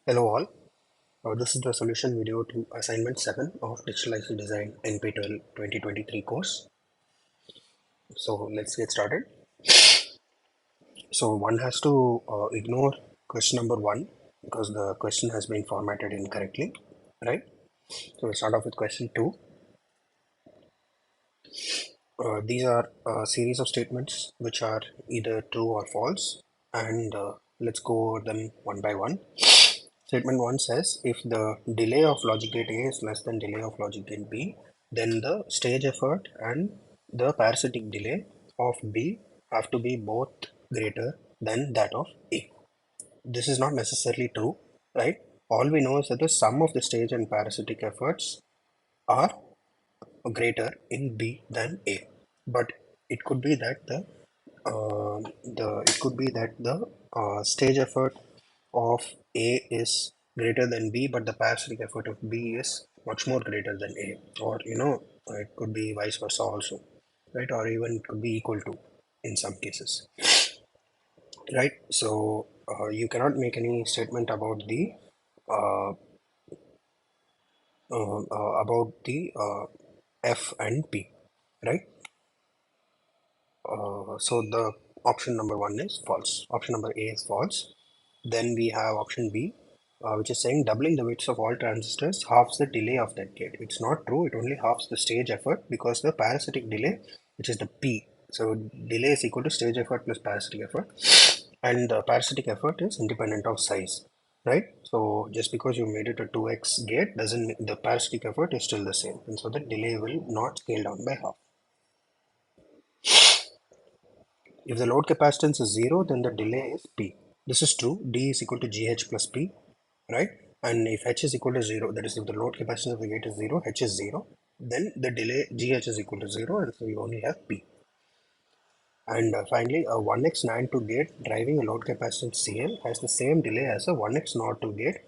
Hello all, this is the solution video to assignment 7 of Digital IC Design NPTEL 2023 course. So let's get started. So one has to ignore question number 1 because the question has been formatted incorrectly, right? So we'll start off with question 2. These are a series of statements which are either true or false, and let's go over them one by one. Statement 1 says if the delay of logic gate A is less than delay of logic gate B, then the stage effort and the parasitic delay of B have to be both greater than that of A. This is not necessarily true, right? All we know is that the sum of the stage and parasitic efforts are greater in B than A. But it could be that the stage effort of A is greater than B, but the parasitic effort of B is much more greater than A, or it could be vice versa also, right? Or even it could be equal to in some cases, right? So you cannot make any statement about the uh, F and P, right? So the option number 1 is false. Option number A is false. Then we have option B, which is saying doubling the widths of all transistors halves the delay of that gate. It's not true. It only halves the stage effort because the parasitic delay, which is the P. So delay is equal to stage effort plus parasitic effort, and the parasitic effort is independent of size, right? So just because you made it a 2x gate doesn't mean the parasitic effort is still the same, and so the delay will not scale down by half. If the load capacitance is 0, then the delay is P. This is true. D is equal to GH plus P, right? And if H is equal to 0, that is if the load capacitance of the gate is 0, H is 0, then the delay GH is equal to 0, and so you only have P. And finally, a 1x NAND 2 gate driving a load capacitance CL has the same delay as a 1x NOT 2 gate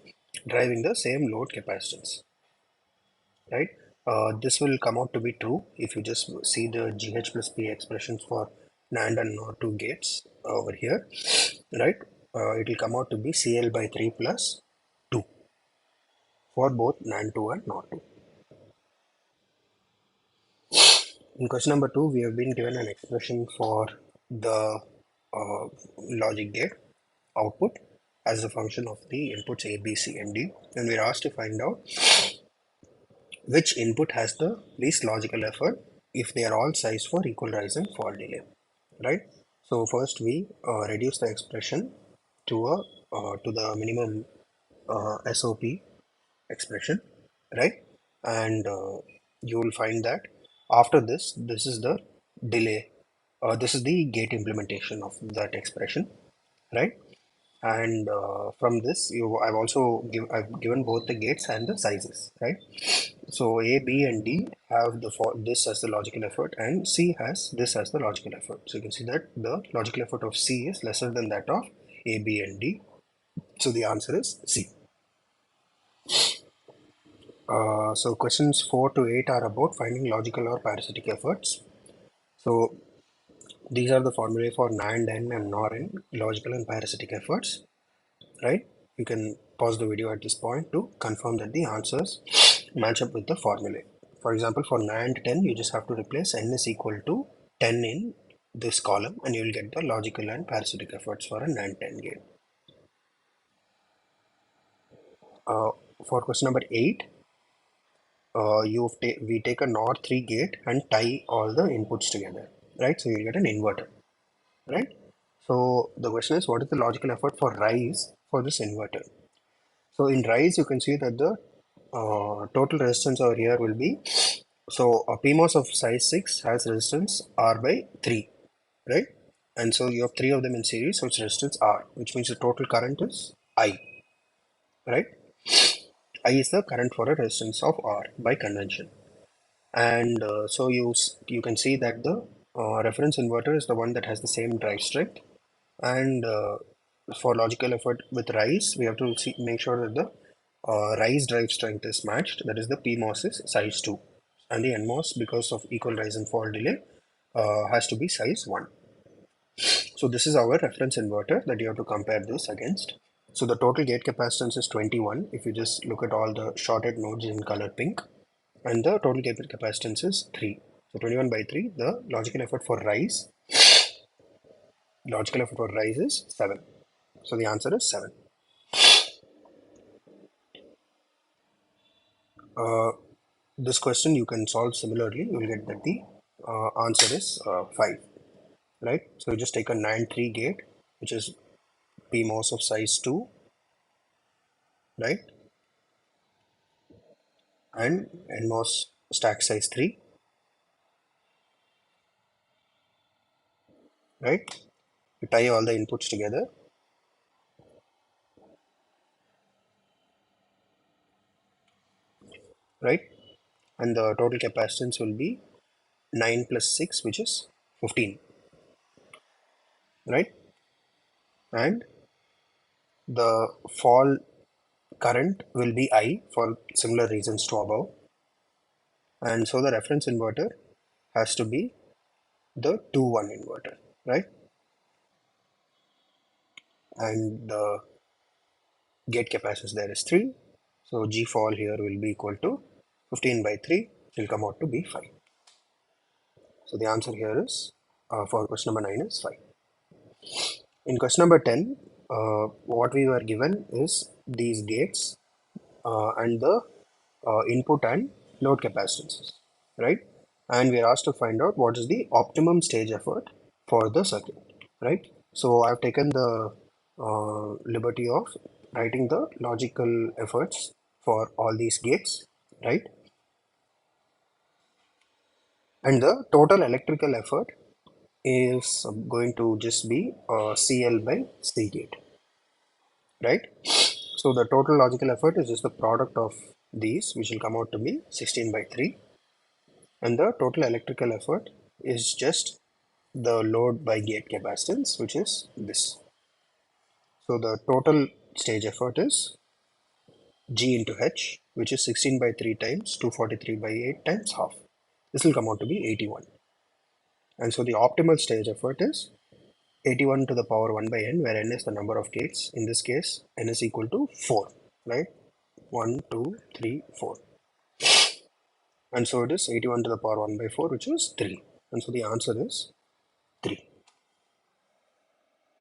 driving the same load capacitance, right? This will come out to be true if you just see the GH plus P expressions for NAND and NOR 2 gates over here, right? It will come out to be CL by 3 plus 2 for both NAND 2 and NOR 2. In question number 2, we have been given an expression for the logic gate output as a function of the inputs A, B, C, and D, and we are asked to find out which input has the least logical effort if they are all sized for equal rise and fall delay, right? So first we reduce the expression to a to the minimum SOP expression, right? And you will find that after this, this is the delay, this is the gate implementation of that expression, right? And from this I've given both the gates and the sizes, right? So A, B, and D have this as the logical effort, and C has this as the logical effort. So you can see that the logical effort of C is lesser than that of A, B, and D. So the answer is C. So questions 4 to 8 are about finding logical or parasitic efforts. So these are the formulae for NAND N and NOR N, logical and parasitic efforts, right? You can pause the video at this point to confirm that the answers match up with the formulae. For example, for NAND 10, you just have to replace N is equal to 10 in this column, and you will get the logical and parasitic efforts for a NAND 10 gate. For question number 8, we take a NOR 3 gate and tie all the inputs together, right? So you get an inverter, right? So the question is, what is the logical effort for rise for this inverter? So in rise, you can see that the total resistance over here will be, so a PMOS of size 6 has resistance R by 3, right? And so you have 3 of them in series, so it's resistance R, which means the total current is I, right? I is the current for a resistance of R by convention. And so you can see that the reference inverter is the one that has the same drive strength, and for logical effort with rise, we have to make sure that the rise drive strength is matched, that is the PMOS is size 2, and the NMOS, because of equal rise and fall delay, has to be size 1. So this is our reference inverter that you have to compare this against. So the total gate capacitance is 21 if you just look at all the shorted nodes in color pink, and the total gate capacitance is 3. So 21 by 3, the logical effort for rise is 7. So the answer is 7. Uh, this question you can solve similarly. You will get that the answer is 5, right? So you just take a NAND 3 gate, which is PMOS of size 2, right? And NMOS stack size 3, right? You tie all the inputs together, right? And the total capacitance will be 9 plus 6, which is 15, right? And the fall current will be I for similar reasons to above. And so the reference inverter has to be the 2-1 inverter, right? And the gate capacitance there is 3. So G fall here will be equal to 15 by 3, which will come out to be 5. So the answer here is for question number 9 is 5. In question number 10, what we were given is these gates and the input and load capacitances, right? And we are asked to find out what is the optimum stage effort for the circuit, right? So I've taken the liberty of writing the logical efforts for all these gates, right? And the total electrical effort is going to just be CL by C gate, right? So the total logical effort is just the product of these, which will come out to be 16 by 3. And the total electrical effort is just the load by gate capacitance, which is this. So the total stage effort is G into H, which is 16 by 3 times 243 by 8 times half. This will come out to be 81. And so the optimal stage effort is 81 to the power 1 by n, where n is the number of gates. In this case, n is equal to 4, right? 1, 2, 3, 4. And so it is 81 to the power 1 by 4, which is 3. And so the answer is